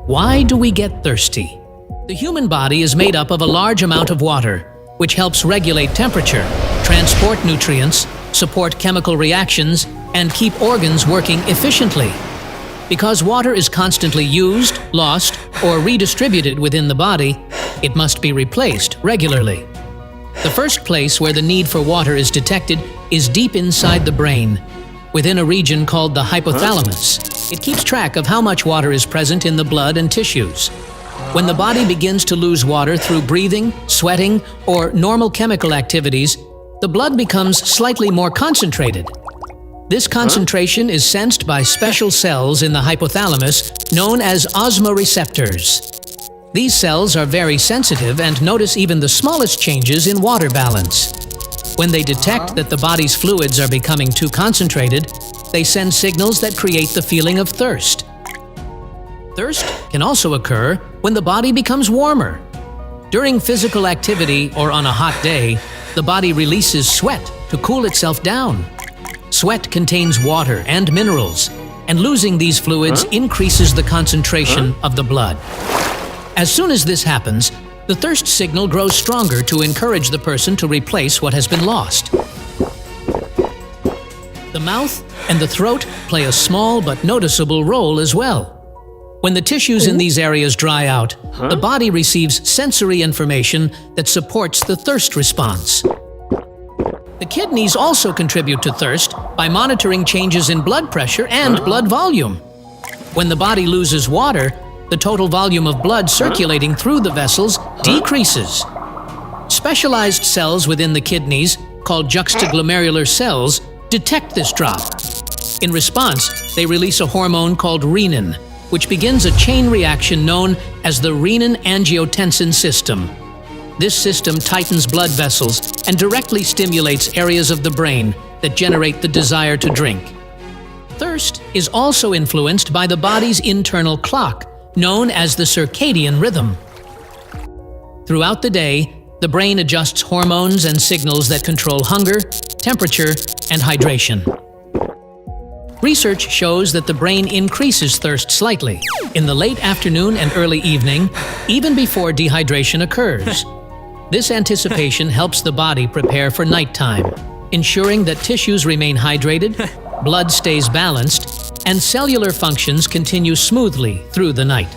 Why do we get thirsty? The human body is made up of a large amount of water, which helps regulate temperature, transport nutrients, support chemical reactions, and keep organs working efficiently. Because water is constantly used, lost, or redistributed within the body, it must be replaced regularly. The first place where the need for water is detected is deep inside the brain, within a region called the hypothalamus. It keeps track of how much water is present in the blood and tissues. When the body begins to lose water through breathing, sweating, or normal chemical activities, the blood becomes slightly more concentrated. This concentration is sensed by special cells in the hypothalamus known as osmoreceptors. These cells are very sensitive and notice even the smallest changes in water balance. When they detect that the body's fluids are becoming too concentrated, they send signals that create the feeling of thirst. Thirst can also occur when the body becomes warmer. During physical activity or on a hot day, the body releases sweat to cool itself down. Sweat contains water and minerals, and losing these fluids increases the concentration of the blood. As soon as this happens, the thirst signal grows stronger to encourage the person to replace what has been lost. The mouth and the throat play a small but noticeable role as well. When the tissues in these areas dry out, the body receives sensory information that supports the thirst response. The kidneys also contribute to thirst by monitoring changes in blood pressure and blood volume. When the body loses water, the total volume of blood circulating through the vessels decreases. Specialized cells within the kidneys, called juxtaglomerular cells, detect this drop. In response, they release a hormone called renin, which begins a chain reaction known as the renin-angiotensin system. This system tightens blood vessels and directly stimulates areas of the brain that generate the desire to drink. Thirst is also influenced by the body's internal clock, known as the circadian rhythm. Throughout the day, the brain adjusts hormones and signals that control hunger, temperature, and hydration. Research shows that the brain increases thirst slightly in the late afternoon and early evening, even before dehydration occurs. This anticipation helps the body prepare for nighttime, ensuring that tissues remain hydrated, blood stays balanced, and cellular functions continue smoothly through the night.